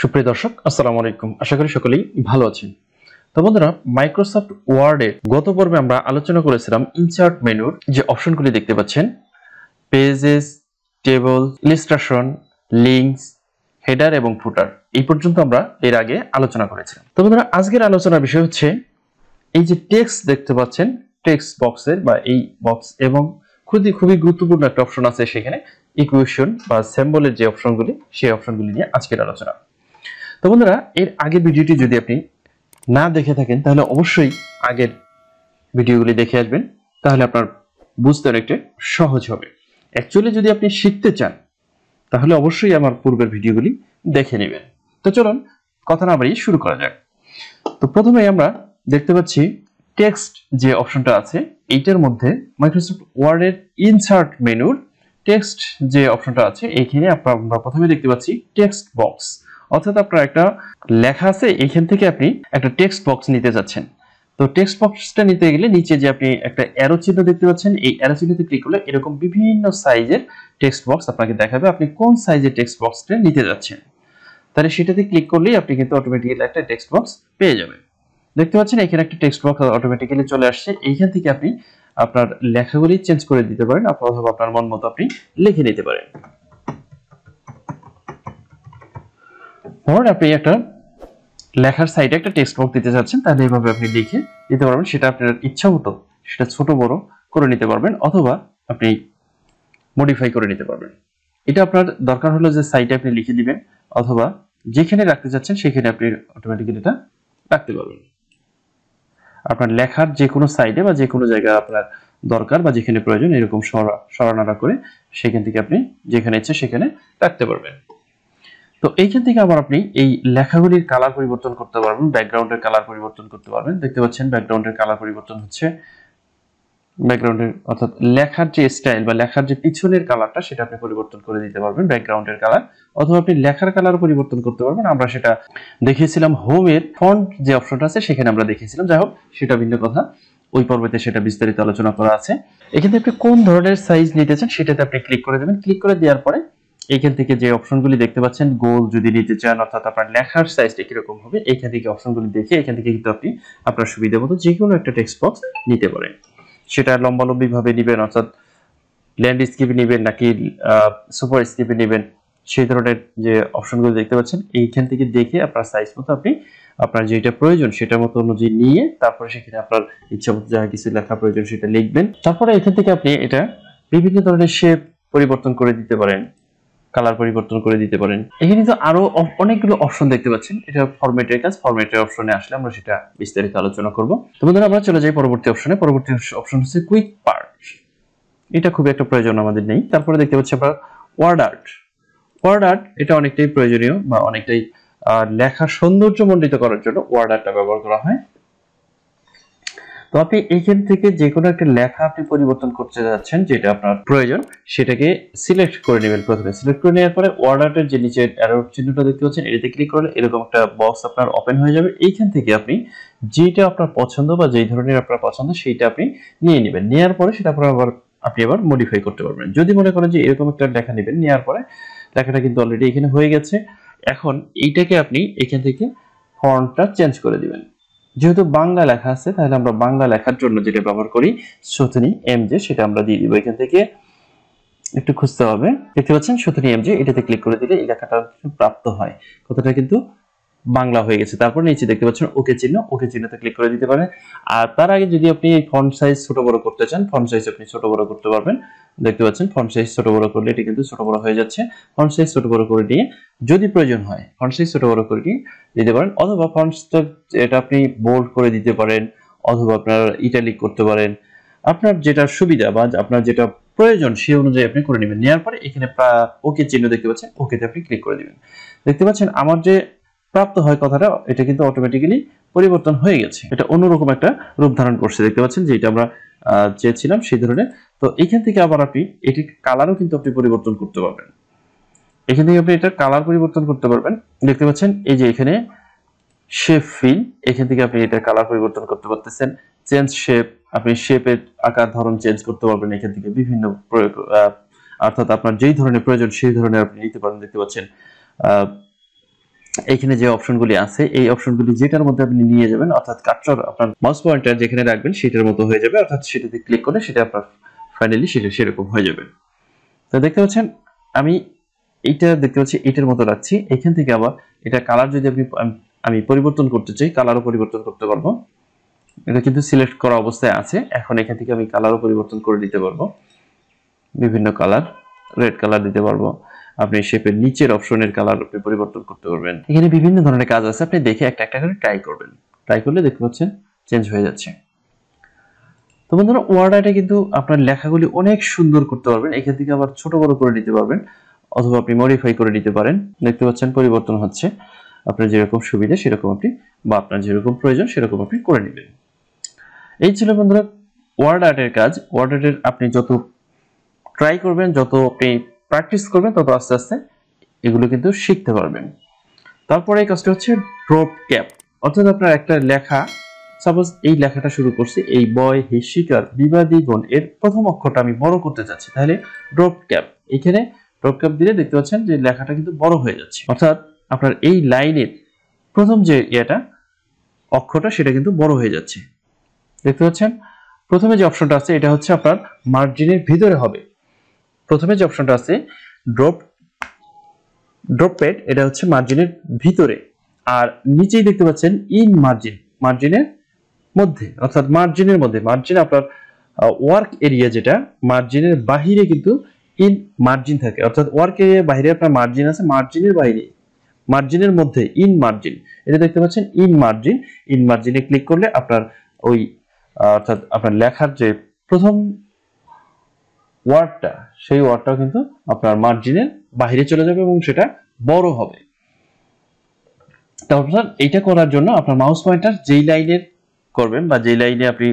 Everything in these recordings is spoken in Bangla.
সুপ্রিয় দর্শক, আসসালামু আলাইকুম। আশা করি সকলেই ভালো আছেন। তো বন্ধুরা, মাইক্রোসফট ওয়ার্ডে গত পর্বে আমরা আলোচনা করেছিলাম ইনসার্ট মেনুর যে অপশনগুলি দেখতে পাচ্ছেন, pages, table, illustration, links, header এবং ফুটার, এই পর্যন্ত আমরা এর আগে আলোচনা করেছিলাম। তো বন্ধুরা, আজকের আলোচনার বিষয় হচ্ছে এই যে টেক্সট দেখতে পাচ্ছেন, টেক্সট বক্সের বা এই বক্স, এবং খুবই গুরুত্বপূর্ণ একটা অপশন আছে সেখানে, ইকুয়েশন বা সিম্বলের যে অপশনগুলি, সেই অপশনগুলি নিয়ে আজকের আলোচনা। তো বন্ধুরা, এর আগের ভিডিওটি যদি আপনি না দেখে থাকেন তাহলে অবশ্যই আগের ভিডিওগুলি দেখে আসবেন, তাহলে আপনার বুঝতে অনেকটা সহজ হবে। অ্যাকচুয়ালি যদি আপনি শিখতে চান তাহলে অবশ্যই আমার পূর্বের ভিডিওগুলি দেখে নেবেন। তো চলুন কথা না বাড়িয়ে শুরু করা যাক। তো প্রথমে আমরা দেখতে পাচ্ছি টেক্সট যে অপশনটা আছে, এইটার মধ্যে মাইক্রোসফট ওয়ার্ডের ইনসার্ট মেনুর টেক্সট যে অপশনটা আছে, এইখানে আমরা প্রথমে দেখতে পাচ্ছি টেক্সট বক্স। অর্থাৎ আপনার একটা লেখা আছে, এইখান থেকে আপনি একটা টেক্সট বক্স নিতে যাচ্ছেন। তো টেক্সট বক্সটা নিতে গেলে নিচে যে আপনি একটা অ্যারো চিহ্ন দেখতে পাচ্ছেন, এই অ্যারো চিহ্নতে ক্লিক করলে এরকম বিভিন্ন সাইজের টেক্সট বক্স আপনাকে দেখাবে, আপনি কোন সাইজের টেক্সট বক্সটা নিতে যাচ্ছেন। তাহলে সেটাতে ক্লিক করলেই আপনি কিন্তু অটোমেটিক্যালি একটা টেক্সট বক্স পেয়ে যাবেন। দেখতে পাচ্ছেন এখানে একটা টেক্সট বক্স অটোমেটিক্যালি চলে আসছে। এইখান থেকে আপনি আপনার লেখাগুলি চেঞ্জ করে দিতে পারেন, অথবা আপনার মন মতো আপনি লিখে নিতে পারেন। ধরুন আপনি একটা লেখার সাইডে একটা টেক্সট বক্স দিতে চাচ্ছেন, তাহলে এইভাবে আপনি লিখে দিতে পারবেন। সেটা আপনার ইচ্ছা মতো সেটা ছোট বড় করে নিতে পারবেন, অথবা আপনি মডিফাই করে নিতে পারবেন। এটা আপনার দরকার হলো যে সাইডে আপনি লিখে দিবেন, অথবা যেখানে রাখতে চাচ্ছেন সেখানে আপনি অটোমেটিক্যালি এটা রাখতে পারবেন। আপনার লেখার যে কোনো সাইডে বা যে কোনো জায়গায় আপনার দরকার বা যেখানে প্রয়োজন, এরকম সরানাড়া করে সেখান থেকে আপনি যেখানে ইচ্ছে সেখানে রাখতে পারবেন। তো এইখান থেকে আবার আপনি এই লেখাগুলির কালার পরিবর্তন করতে পারবেন, ব্যাকগ্রাউন্ডের কালার পরিবর্তন করতে পারবেন। দেখতে পাচ্ছেন ব্যাকগ্রাউন্ডের কালার পরিবর্তন হচ্ছে, ব্যাকগ্রাউন্ডের অর্থাৎ লেখার যে স্টাইল বা লেখার যে পিছনের কালারটা সেটা আপনি পরিবর্তন করে দিতে পারবেন, ব্যাকগ্রাউন্ডের কালার, অথবা আপনি লেখার কালার পরিবর্তন করতে পারবেন। আমরা সেটা দেখিয়েছিলাম হোমের ফন্ট যে অপশনটা আছে সেখানে আমরা দেখিয়েছিলাম। যাই হোক, সেটা ভিন্ন কথা, ওই পর্বতে সেটা বিস্তারিত আলোচনা করা আছে। এখানে আপনি কোন ধরনের সাইজ নিতে চান সেটাতে আপনি ক্লিক করে দেবেন। ক্লিক করে দেওয়ার পরে এইখান থেকে যে অপশনগুলি দেখতে পাচ্ছেন, গোল যদি নিতে চান, অর্থাৎ আপনার লেখার সাইজটা কিরকম হবে, এইখান থেকে অপশনগুলি দেখে এখান থেকে কিন্তু আপনি আপনার সুবিধা মতো যে কোনো একটা টেক্সট বক্স নিতে পারেন। সেটা লম্বালম্বি ভাবে নিবেন, অর্থাৎ ল্যান্ডস্কেপে নিবেন নাকি সুপার স্কেপে নিবেন, সেই ধরনের যে অপশনগুলো দেখতে পাচ্ছেন, এইখান থেকে দেখে আপনার সাইজ মতো আপনি আপনার যেটা প্রয়োজন সেটা মতো অনুযায়ী নিয়ে তারপরে সেখানে আপনার ইচ্ছা মতো যা কিছু লেখা প্রয়োজন সেটা লিখবেন। তারপরে এখান থেকে আপনি এটা বিভিন্ন ধরনের শেপ পরিবর্তন করে দিতে পারেন, কালার পরিবর্তন করে দিতে পারেন। এখানে তো আরো অনেকগুলো অপশন দেখতে পাচ্ছেন। এটা ফরম্যাটের কাজ, ফরম্যাটের অপশনে আসলে আমরা সেটা বিস্তারিত আলোচনা করব। তো বন্ধুরা, আমরা চলে যাই পরবর্তী অপশনে। পরবর্তী অপশন হচ্ছে কুইক পার্ট। এটা খুব একটা প্রয়োজন আমাদের নেই। তারপরে দেখতে পাচ্ছি আমরা ওয়ার্ড আর্ট। ওয়ার্ড আর্ট এটা অনেকটাই প্রয়োজনীয় বা অনেকটাই লেখা সৌন্দর্যমণ্ডিত করার জন্য ওয়ার্ড আর্টটা ব্যবহার করা হয়। তো আপনি এইখান থেকে যে কোনো একটা লেখা আপনি পরিবর্তন করতে যাচ্ছেন, যেটা আপনার প্রয়োজন সেটাকে সিলেক্ট করে নেবেন। প্রথমে সিলেক্ট করে নেওয়ার পরে ওয়ার্ড আর্টের যে নিচের অ্যারো চিহ্নটা দেখতে পাচ্ছেন, এটাতে ক্লিক করলে এরকম একটা বক্স আপনার ওপেন হয়ে যাবে। এইখান থেকে আপনি যেটা আপনার পছন্দ বা যেই ধরনের আপনার পছন্দ সেইটা আপনি নিয়ে নেবেন। নেওয়ার পরে সেটা আপনি আবার মডিফাই করতে পারবেন। যদি মনে করেন যে এরকম একটা লেখা নেবেন, নেওয়ার পরে লেখাটা কিন্তু অলরেডি এখানে হয়ে গেছে। এখন এইটাকে আপনি এখান থেকে ফন্টটা চেঞ্জ করে দিবেন। যেহেতু বাংলা লেখা আছে, তাহলে আমরা বাংলা লেখার জন্য যেটা ব্যবহার করি শতনী এমজে, সেটা আমরা দিয়ে দিব। এখান থেকে একটু খুঁজতে হবে, দেখতে পাচ্ছেন শতনী এমজে, এটাতে ক্লিক করে দিলে এই লেখাটা প্রাপ্ত হয়। কথাটা কিন্তু বাংলা হয়ে গেছে। তারপর নিচে দেখতে পাচ্ছেন ওকে চিহ্ন, ওকে চিহ্নতে ক্লিক করে দিতে পারেন। আর তার আগে যদি আপনি এই ফন্ট সাইজ ছোট বড় করতে চান, ফন্ট সাইজ আপনি ছোট বড় করতে পারবেন। দেখতে পাচ্ছেন ফন্ট সাইজ ছোট বড় করলে এটি কিন্তু ছোট বড় হয়ে যাচ্ছে। ফন্ট সাইজ ছোট বড় করে দিয়ে যদি প্রয়োজন হয় ফন্ট সাইজ ছোট বড় করে দিয়ে দিতে পারেন, অথবা ফন্টটা এটা আপনি বোল্ড করে দিতে পারেন, অথবা আপনার ইটালিক করতে পারেন। আপনার যেটা সুবিধা বা আপনার যেটা প্রয়োজন সেই অনুযায়ী আপনি করে নেবেন। নেওয়ার পরে এখানে ওকে চিহ্ন দেখতে পাচ্ছেন, ওকেতে আপনি ক্লিক করে দিবেন। দেখতে পাচ্ছেন আমার যে প্রাপ্ত হয় কথাটা, এটা কিন্তু অটোমেটিক্যালি পরিবর্তন হয়ে গেছে। এটা অন্যরকম একটা রূপ ধারণ করছে। দেখতে পাচ্ছেন যেটা আমরা চেয়েছিলাম সেই ধরনের। তো এখান থেকে আবার আপনি এটির কালারও কিন্তু আপনি পরিবর্তন করতে পারবেন। এখান থেকে আপনি এটা কালার পরিবর্তন করতে পারবেন। দেখতে পাচ্ছেন এই যে এখানে শেপ ফিল, এখান থেকে আপনি এটা কালার পরিবর্তন করতে পারতেছেন। চেঞ্জ শেপ, আপনি শেপের আকার ধরন চেঞ্জ করতে পারবেন। এখান থেকে বিভিন্ন অর্থাৎ আপনার যেই ধরনের প্রয়োজন সেই ধরনের আপনি নিতে পারেন। দেখতে পাচ্ছেন এইখানে যে অপশনগুলি আছে এই অপশনগুলি যেটার মধ্যে আপনি নিয়ে যাবেন, অর্থাৎ কার্সর আপনার মাউস পয়েন্টার যেখানে রাখবেন সেটার মতো হয়ে যাবে, অর্থাৎ সেটাতে ক্লিক করলে সেটা আপনার ফাইনালি সেটা সেরকম হয়ে যাবে। তো দেখতে পাচ্ছেন আমি এইটা দেখতে পাচ্ছি এটার মতো রাখছি। এখান থেকে আবার এটা কালার যদি আমি পরিবর্তন করতে চাই, কালারও পরিবর্তন করতে পারবো। এটা কিন্তু সিলেক্ট করা অবস্থায় আছে, এখন এখান থেকে আমি কালারও পরিবর্তন করে দিতে পারবো, বিভিন্ন কালার, রেড কালার দিতে পারবো। আপনি শেপের নিচের অপশনের কালার আপনি পরিবর্তন করতে পারবেন। এখানে বিভিন্ন ধরনের কাজ আছে, আপনি দেখে একটা একটা করে ট্রাই করবেন। ট্রাই করলে দেখতে পাচ্ছেন চেঞ্জ হয়ে যাচ্ছে। তো বন্ধুরা ওয়ার্ড আর্টে কিন্তু আপনার লেখাগুলি অনেক সুন্দর করতে পারবেন, এখান থেকে আবার ছোট বড় করে নিতে পারবেন, অথবা আপনি মডিফাই করে নিতে পারেন। দেখতে পাচ্ছেন পরিবর্তন হচ্ছে, আপনার যেরকম সুবিধা সেরকম আপনি, বা আপনার যেরকম প্রয়োজন সেরকম আপনি করে নেবেন। এই ছিল বন্ধুরা ওয়ার্ড আর্টের কাজ। ওয়ার্ড আর্টের আপনি যত ট্রাই করবেন, যত আপনি প্র্যাকটিস করবেন, তত আস্তে আস্তে এগুলো কিন্তু শিখতে পারবেন। তারপরে এই কাজটা হচ্ছে ড্রপ ক্যাপ, অর্থাৎ আপনার একটা লেখা, সাপোজ এই লেখাটা শুরু করছি, এই বয় হে শিকার বিবাদী গণ, এর প্রথম অক্ষরটা আমি বড় করতে চাচ্ছি, তাহলে ড্রপ ক্যাপ, এখানে ড্রপ ক্যাপ দিলে দেখতে পাচ্ছেন যে লেখাটা কিন্তু বড় হয়ে যাচ্ছে, অর্থাৎ আপনার এই লাইনের প্রথম যে অক্ষরটা সেটা কিন্তু বড় হয়ে যাচ্ছে। দেখতে পাচ্ছেন প্রথমে যে অপশনটা আছে এটা হচ্ছে আপনার মার্জিনের ভিতরে হবে। প্রথমে যে অপশনটা আছে ড্রপ প্যাড, এটা হচ্ছে মার্জিনের ভিতরে, আর নিচেই দেখতে পাচ্ছেন ইন মার্জিন, মার্জিনের মধ্যে, অর্থাৎ মার্জিনের মধ্যে। মার্জিন আপনার ওয়ার্ক এরিয়া, যেটা মার্জিনের বাহিরে কিন্তু ইন মার্জিন থাকে, অর্থাৎ ওয়ার্ক এরিয়ার বাইরে আপনার মার্জিন আছে, মার্জিনের বাইরে, মার্জিনের মধ্যে ইন মার্জিন, এটা দেখতে পাচ্ছেন ইন মার্জিন। ইন মার্জিনে ক্লিক করলে আপনার ওই অর্থাৎ আপনার লেখার যে প্রথম ওয়ার্ডটা, সেই ওয়ার্ডটাও কিন্তু আপনার মার্জিনের বাইরে চলে যাবে এবং সেটা বড় হবে। তারপর এইটা করার জন্য আপনার মাউস পয়েন্টার যেই লাইনের করবেন বা যেই লাইনে আপনি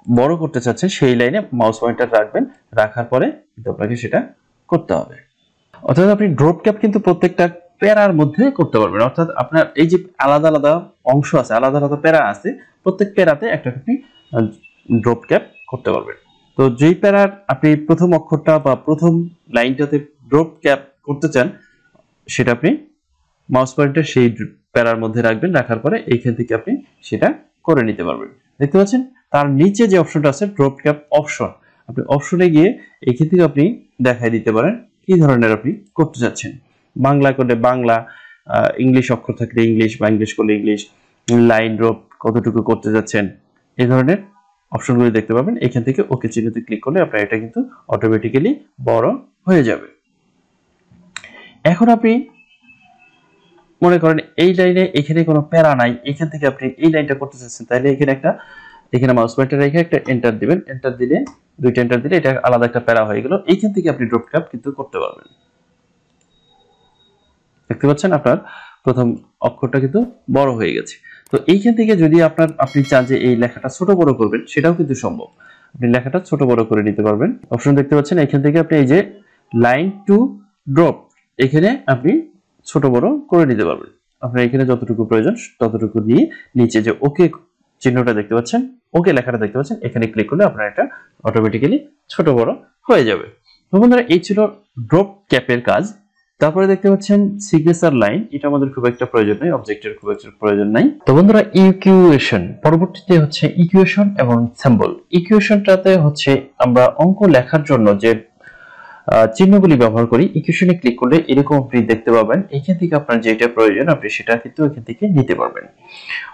বড় করতে চাচ্ছেন সেই লাইনে মাউস পয়েন্টার রাখবেন, রাখার পরে কিন্তু আপনাকে সেটা করতে হবে। অর্থাৎ আপনি ড্রপ ক্যাপ কিন্তু প্রত্যেকটা প্যারার মধ্যে করতে পারবেন, অর্থাৎ আপনার এই যে আলাদা আলাদা অংশ আছে, আলাদা আলাদা প্যারা আছে, প্রত্যেক প্যারাতে একটা আপনি ড্রপ ক্যাপ করতে পারবেন। তো যেই প্যারার আপনি প্রথম অক্ষরটা বা প্রথম লাইনটাতে ড্রপ ক্যাপ করতে চান, সেটা আপনি মাউস পয়েন্টার সেই প্যারার মধ্যে রাখবেন, রাখার পরে এইখান থেকে আপনি সেটা করে নিতে পারবেন। দেখতে পাচ্ছেন তার নিচে যে অপশনটা আছে ড্রপ ক্যাপ অপশন, আপনি অপশনে গিয়ে এইখান থেকে আপনি দেখাই দিতে পারেন কি ধরনের আপনি করতে যাচ্ছেন। বাংলা করলে বাংলা, ইংলিশ অক্ষর থাকলে ইংলিশ, বা ইংলিশ করলে ইংলিশ, লাইন ড্রপ কতটুকু করতে যাচ্ছেন, এই ধরনের অপশনগুলি দেখতে পাবেন। এখান থেকে ওকে চিহ্নতে ক্লিক করলে আপনার এটা কিন্তু অটোমেটিক্যালি বড় হয়ে যাবে। এখন আপনি মনে করেন এই লাইনে এখানে কোনো প্যারা নাই, এখান থেকে আপনি এই লাইনটা করতে চাচ্ছেন, তাহলে এখানে মাউস পয়েন্টার রেখে একটা এন্টার দিবেন, এন্টার দিলে দুইটা এন্টার দিলে এটা আলাদা একটা প্যারা হয়ে গেল। এইখান থেকে আপনি ড্রপ ক্যাপ কিন্তু করতে পারবেন। দেখতে পাচ্ছেন আপনার প্রথম অক্ষরটা কিন্তু বড় হয়ে গেছে। তো এইখান থেকে যদি আপনি চান যে এই লেখাটা ছোট বড় করবেন, সেটাও কিন্তু সম্ভব, আপনি লেখাটা ছোট বড় করে নিতে পারবেন। অপশন দেখতে পাচ্ছেন এখান থেকে আপনি এই যে লাইন টু ড্রপ, এখানে আপনি ছোট বড় করে নিতে পারবেন। আপনার এখানে যতটুকু প্রয়োজন ততটুকু নিয়ে নিচে যে ওকে চিহ্নটা দেখতে পাচ্ছেন, ওকে লেখাটা দেখতে পাচ্ছেন, এখানে ক্লিক করলে আপনার এটা অটোমেটিক্যালি ছোট বড় হয়ে যাবে। তো বন্ধুরা এই ছিল ড্রপ ক্যাপের কাজ। তারপরে দেখতে পাচ্ছেন সিগনেচার লাইন, এটা আমাদের খুব একটা প্রয়োজন নেই, অবজেক্টের খুব একটা প্রয়োজন নাই। তো বন্ধুরা ইকুয়েশন, পরবর্তীতে হচ্ছে ইকুয়েশন এবং সিম্বল। ইকুয়েশনটাতে হচ্ছে আমরা অঙ্ক লেখার জন্য যে চিহ্নগুলি ব্যবহার করি, ইকুয়েশনে ক্লিক করলে এরকম আপনি দেখতে পাবেন। এখান থেকে আপনার যেটা প্রয়োজন আপনি সেটা কিন্তু এখান থেকে নিতে পারবেন,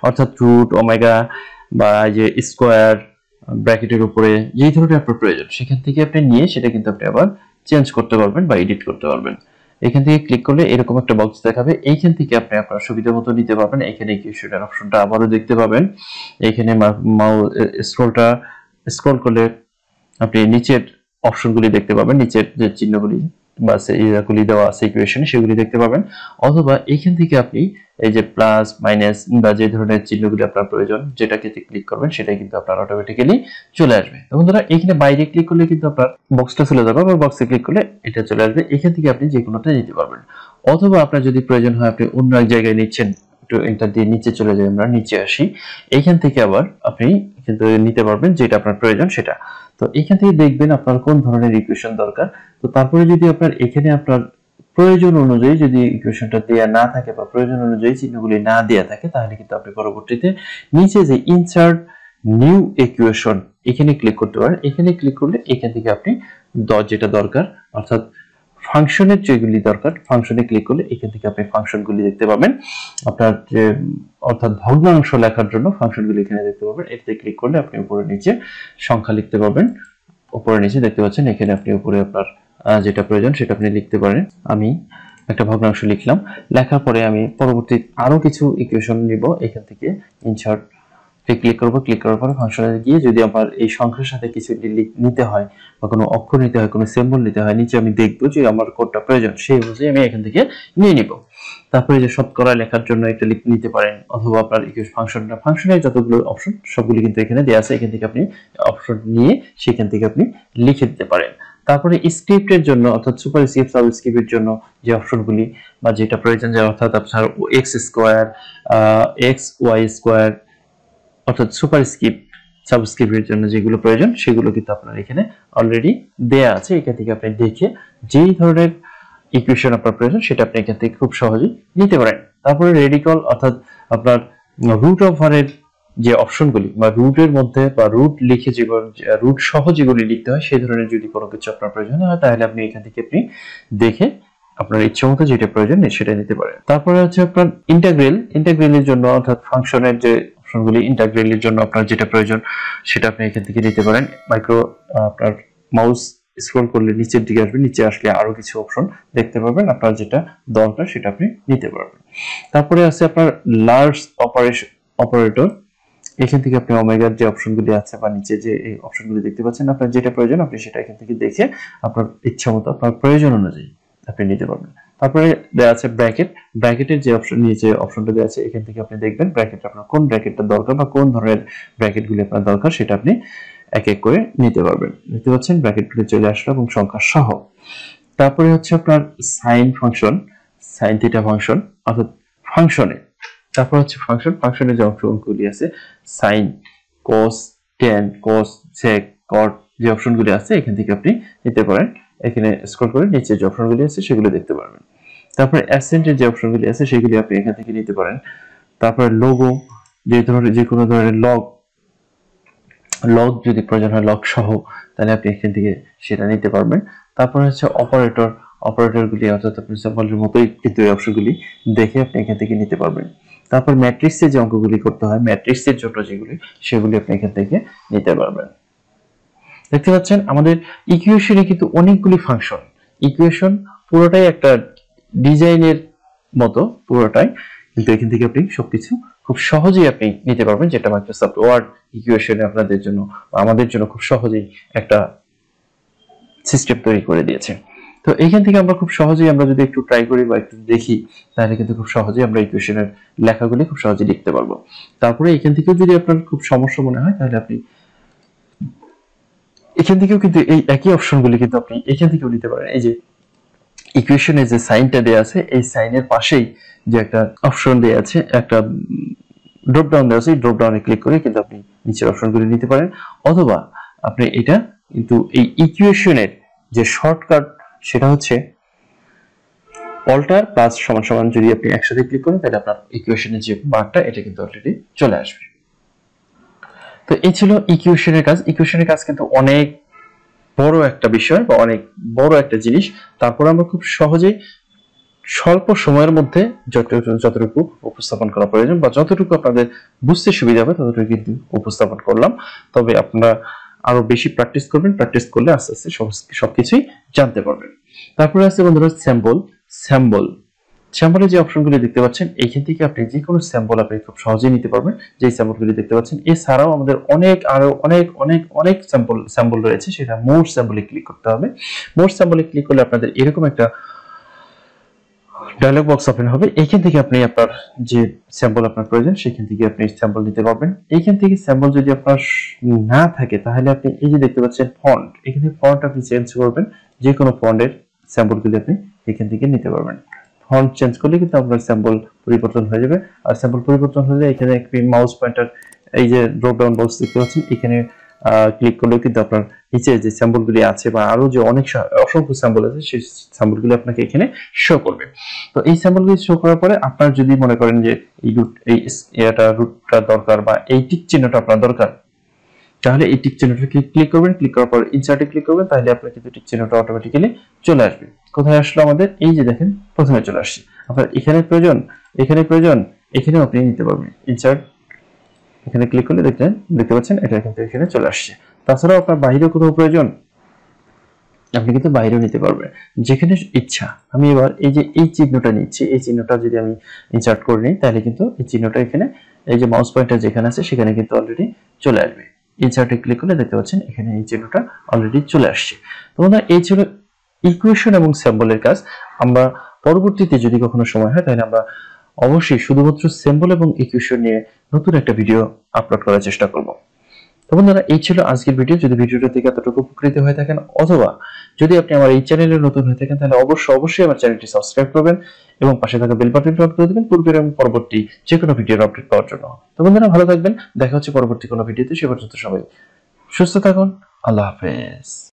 অর্থাৎ রুট, ওমেগা বা যে স্কোয়ার, ব্র্যাকেটের উপরে যেই ধরনের আপনার প্রয়োজন সেখান থেকে আপনি নিয়ে সেটা কিন্তু আপনি আবার চেঞ্জ করতে পারবেন বা এডিট করতে পারবেন। এখান থেকে ক্লিক করলে এরকম একটা বক্স দেখাবে, এইখান থেকে আপনি আপনার সুবিধা মতো নিতে পারবেন। এখানে ইকুয়েশনের অপশনটা আবারও দেখতে পাবেন, এখানে স্ক্রল করলে আপনি নিচের অপশনগুলি দেখতে পাবেন, নিচের যে চিহ্নগুলি বা এগুলি দেওয়া আছে ইকুয়েশনে সেগুলি দেখতে পাবেন। অথবা এইখান থেকে আপনি এই যে প্লাস মাইনাস বা যে ধরনের চিহ্নগুলি আপনার প্রয়োজন, যেটাকে ক্লিক করবেন সেটাই কিন্তু আপনার অটোমেটিক্যালি চলে আসবে। তো বন্ধুরা এখানে বাইরে ক্লিক করলে কিন্তু আপনার বক্সটা চলে যাবে, আবার বক্সে ক্লিক করলে এটা চলে আসবে। এখান থেকে আপনি যে কোনোটা নিতে পারবেন, অথবা আপনার যদি প্রয়োজন হয় আপনি অন্য এক জায়গায় নিচ্ছেন, একটু এন্টার দিয়ে নিচে চলে যাই, আমরা নিচে আসি, এইখান থেকে আবার আপনি কিন্তু নিতে পারবেন যেটা আপনার প্রয়োজন সেটা। তো এখান থেকে দেখবেন আপনার কোন ধরনের ইকুয়েশন দরকার। তো তারপরে যদি আপনার এখানে আপনার প্রয়োজন অনুযায়ী যদি ইকুয়েশনটা দেয়া না থাকে বা প্রয়োজন অনুযায়ী চিহ্নগুলি না দেয়া থাকে তাহলে কিন্তু আপনি পরবর্তীতে নিচে যে ইনসার্ট নিউ ইকুয়েশন এখানে ক্লিক করতে পারেন। এখানে ক্লিক করলে এখান থেকে আপনি যেটা দরকার অর্থাৎ ফাংশনের যেগুলি দরকার ফাংশনে ক্লিক করলে এখান থেকে আপনি ফাংশনগুলি দেখতে পাবেন। আপনার যে অর্থাৎ ভগ্নাংশ লেখার জন্য ফাংশনগুলি এখানে দেখতে পাবেন। এটাতে ক্লিক করলে আপনি উপরে নিচে সংখ্যা লিখতে পারবেন। উপরে নিচে দেখতে পাচ্ছেন এখানে আপনি উপরে আপনার যেটা প্রয়োজন সেটা আপনি লিখতে পারেন। আমি একটা ভগ্নাংশ লিখলাম, লেখার পরে আমি পরবর্তী আরো কিছু ইকুয়েশন নিব। এখান থেকে ইনসার্ট ক্লিক করব। ক্লিক করার পরে ফাংশনে গিয়ে যদি আমার এই সংখ্যার সাথে কিছু নিতে হয় বা কোনো অক্ষর নিতে হয়, কোনো সিম্বল নিতে হয়, নিচে আমি দেখবো যে আমার কোডটা প্রয়োজন, সেই অনুযায়ী আমি এখান থেকে নিয়ে নিব। তারপরে যে শতকরা লেখার জন্য এটা নিতে পারেন, অথবা আপনার ফাংশনের যতগুলো অপশন সবগুলো কিন্তু এখানে দেওয়া আছে। এখান থেকে আপনি অপশন নিয়ে সেখান থেকে আপনি লিখে দিতে পারেন। তারপরে স্ক্রিপ্টের জন্য অর্থাৎ সুপার স্ক্রিপ্ট সাব স্ক্রিপ্টের জন্য যে অপশনগুলি বা যেটা প্রয়োজন, যে অর্থাৎ আপনার x square, x y square অর্থাৎ সুপার স্ক্রিপ্ট সাবস্ক্রিপ্টের জন্য যেগুলো প্রয়োজন সেগুলো কিন্তু আপনার এখানে অলরেডি দেয়া আছে। এখান থেকে আপনি দেখে যেই ধরনের ইকুয়েশন আপনার প্রয়োজন সেটা আপনি এখান থেকে খুব সহজেই নিতে পারেন। তারপরে রেডিকল অর্থাৎ আপনার রুট ওভারের যে অপশনগুলি বা রুটের মধ্যে বা রুট লিখে যেগুলো রুট সহ যেগুলি লিখতে হয় সেই ধরনের যদি কোনো কিছু আপনার প্রয়োজন হয় তাহলে আপনি এখান থেকে আপনি দেখে আপনার ইচ্ছে মতো যেটা প্রয়োজন সেটা নিতে পারেন। তারপরে হচ্ছে আপনার ইন্টাগ্রেলের জন্য অর্থাৎ ফাংশনের যে অপশনগুলি ইন্টাগ্রেলের জন্য আপনার যেটা প্রয়োজন সেটা আপনি এখান থেকে নিতে পারেন। আপনার মাউস স্ক্রল করলে নিচের দিকে আসবে, নিচে আসলে আরো কিছু অপশন দেখতে পাবেন, আপনার যেটা দরকার সেটা আপনি নিতে পারবেন। তারপরে আছে আপনার লার্জ অপারেটর। এখান থেকে আপনি ওমেগার যে অপশনগুলি আছে বা নিচে যে এই অপশনগুলি দেখতে পাচ্ছেন, আপনার যেটা প্রয়োজন আপনি সেটা এখান থেকে দেখে আপনার ইচ্ছা মতো আপনার প্রয়োজন অনুযায়ী আপনি নিতে পারবেন। তারপরে দেওয়া আছে ব্র্যাকেটের যে অপশন নিচে অপশনটা দেওয়া আছে এখান থেকে আপনি দেখবেন ব্র্যাকেট আপনার কোন ব্র্যাকেটটা দরকার বা কোন ধরনের ব্র্যাকেটগুলি আপনার দরকার সেটা আপনি এক এক করে নিতে পারবেন। দেখতে পাচ্ছেন ব্র্যাকেটগুলি চলে আসলো এবং সংখ্যা সহ। তারপরে হচ্ছে আপনার সাইন থিটা ফাংশন অর্থাৎ ফাংশনে। তারপর হচ্ছে ফাংশনের যে অপশনগুলি আছে সাইন, কস, ট্যান, কস, সেক, কট যে অপশনগুলি আছে এখান থেকে আপনি নিতে পারেন। এখানে স্ক্রল করে নিচে যে অপশনগুলি আছে সেগুলো দেখতে পারবেন। তারপরে অ্যাসেন্টের যে অপশনগুলি আছে সেগুলি আপনি এখান থেকে নিতে পারেন। তারপরে লোগো, যে কোনো ধরনের লগ যদি প্রয়োজন হয় লগ সহ তাহলে আপনি এখান থেকে সেটা নিতে পারবেন। তারপরে হচ্ছে অপারেটরগুলি অর্থাৎ আপনি সিম্বলের মতোই কিন্তু এই অপশনগুলি দেখে আপনি এখান থেকে নিতে পারবেন। তারপর ম্যাট্রিক্সের যে অঙ্কগুলি করতে হয় ম্যাট্রিক্সের জন্য সেগুলি আপনি এখান থেকে নিতে পারবেন। দেখতে পাচ্ছেন আমাদের ইকুয়েশনে কিন্তু অনেকগুলি ফাংশন। ইকুয়েশন পুরোটাই একটা ডিজাইনের মতো পুরোটাই, কিন্তু এখান থেকে আপনি সবকিছু খুব সহজেই আপনি নিতে পারবেন, যেটা মাইক্রোসফট ওয়ার্ড ইকুয়েশনে আপনাদের জন্য আমাদের জন্য খুব সহজেই একটা সিস্টেম তৈরি করে দিয়েছে। তো এইখান থেকে আমরা খুব সহজেই আমরা যদি একটু ট্রাই করি বা একটু দেখি তাহলে কিন্তু খুব সহজেই আমরা ইকুয়েশনের লেখাগুলি খুব সহজেই লিখতে পারবো। তারপরে এখান থেকেও যদি আপনার খুব সমস্যা মনে হয় তাহলে আপনি এখান থেকেও কিন্তু এই একই অপশনগুলি কিন্তু আপনি এখান থেকেও নিতে পারেন। এই যে ইকুয়েশনে যে সাইনটা দেয়া আছে এই সাইনের পাশেই যে একটা অপশন দেয়া আছে, একটা ড্রপ ডাউন দেওয়া আছে, এই ড্রপ ডাউনে ক্লিক করে কিন্তু আপনি নিচের অপশনগুলি নিতে পারেন, অথবা আপনি এটা কিন্তু এই ইকুয়েশনের যে শর্টকাট সেটা হচ্ছে অল্টার প্লাস সমান সমান যদি আপনি একসাথে ক্লিক করেন তাহলে আপনার ইকুয়েশনের যে বারটা এটা কিন্তু অলরেডি চলে আসবে। তো এই ছিল ইকুয়েশনের কাজ। ইকুয়েশনের কাজ কিন্তু অনেক বড় একটা বিষয় বা অনেক বড় একটা জিনিস। তারপর আমরা খুব সহজেই স্বল্প সময়ের মধ্যে যতটুকু উপস্থাপন করা প্রয়োজন বা যতটুকু আপনাদের বুঝতে সুবিধা হবে ততটুকু কিন্তু উপস্থাপন করলাম। তবে আপনারা আরো বেশি প্র্যাকটিস করবেন, প্র্যাকটিস করলে আস্তে আস্তে সবকিছুই জানতে পারবেন। তারপরে আছে বন্ধুরা স্যাম্পলের যে অপশনগুলি দেখতে পাচ্ছেন এইখান থেকে আপনি যে কোনো স্যাম্পল আপনি খুব সহজেই নিতে পারবেন, যে স্যাম্পলগুলি দেখতে পাচ্ছেন। এছাড়াও আমাদের আরো অনেক স্যাম্পল রয়েছে, সেটা মোর স্যাম্পলে ক্লিক করতে হবে। মোর স্যাম্পলে ক্লিক করলে আপনাদের এরকম একটা ডায়লগ বক্স ওপেন হবে। এইখান থেকে আপনি আপনার যে স্যাম্পল আপনার প্রয়োজন সেখান থেকে আপনি স্যাম্পল নিতে পারবেন। এইখান থেকে স্যাম্পল যদি আপনার না থাকে তাহলে আপনি এই যে দেখতে পাচ্ছেন ফন্ট, এখানে ফন্ট আপনি চেঞ্জ করবেন, যে কোনো ফন্টের স্যাম্পলগুলি আপনি এখান থেকে নিতে পারবেন। ফন্ট চেঞ্জ করলে কিন্তু আপনার স্যাম্পল পরিবর্তন হয়ে যাবে। আর স্যাম্পল পরিবর্তন হলে এখানে একটি মাউস পয়েন্টার এই যে ড্রপ ডাউন বক্স দেখতে পাচ্ছেন, এখানে ক্লিক করলে কিন্তু আপনার নিচে যে স্যাম্পলগুলি আছে বা আরো যে অসংখ্য স্যাম্পল আছে সেই স্যাম্পলগুলি আপনাকে এখানে শো করবে। তো এই স্যাম্পলগুলি শো করার পরে আপনার যদি মনে করেন যে এই রুটটা দরকার বা এই টিক চিহ্নটা আপনার দরকার, তাহলে এই টিক চিহ্নটা ক্লিক করবেন, ক্লিক করার পর ইনসার্টে ক্লিক করবেন, তাহলে আপনার কিন্তু টিক চিহ্নটা অটোমেটিক্যালি চলে আসবে। কোথায় আসলো আমাদের? এই যে দেখেন প্রথমে চলে আসছে। আপনার এখানে প্রয়োজন, এখানেও আপনি নিতে পারবেন। ইনসার্ট এখানে ক্লিক করলে দেখতে পাচ্ছেন এটা কিন্তু এখানে চলে আসছে। তাছাড়াও আপনার বাইরেও কোথাও প্রয়োজন, আপনি কিন্তু বাইরেও নিতে পারবেন, যেখানে ইচ্ছা। আমি এবার এই যে এই চিহ্নটা নিচ্ছি, এই চিহ্নটা যদি আমি ইনসার্ট করে নিই, তাহলে কিন্তু এই চিহ্নটা এখানে এই যে মাউস পয়েন্টার যেখানে আছে সেখানে কিন্তু অলরেডি চলে আসবে। ইনসার্টে ক্লিক করলে দেখতে পাচ্ছেন এখানে এই চিহ্নটা অলরেডি চলে আসছে। তো বন্ধুরা, এই ছিল ইকুয়েশন এবং সিম্বলের কাজ। আমরা পরবর্তীতে যদি কখনো সময় হয় তাহলে আমরা অবশ্যই শুধুমাত্র সিম্বল এবং ইকুয়েশন নিয়ে নতুন একটা ভিডিও আপলোড করার চেষ্টা করব। তো বন্ধুরা, এই ছিল আজকের ভিডিও। যদি ভিডিওটা থেকে এতটুকু উপকৃত হয়ে থাকেন অথবা যদি আপনি আমার এই চ্যানেলে নতুন হয়ে থাকেন, তাহলে অবশ্যই আমার চ্যানেলটি সাবস্ক্রাইব করবেন এবং পাশে থাকা বেল বাটনটি অন করে দিবেন পূর্বের এবং পরবর্তী যে কোনো ভিডিওর আপডেট পাওয়ার জন্য। তো বন্ধুরা, ভালো থাকবেন, দেখা হচ্ছে পরবর্তী কোনো ভিডিওতে। সে পর্যন্ত সবাই সুস্থ থাকুন। আল্লাহ হাফেজ।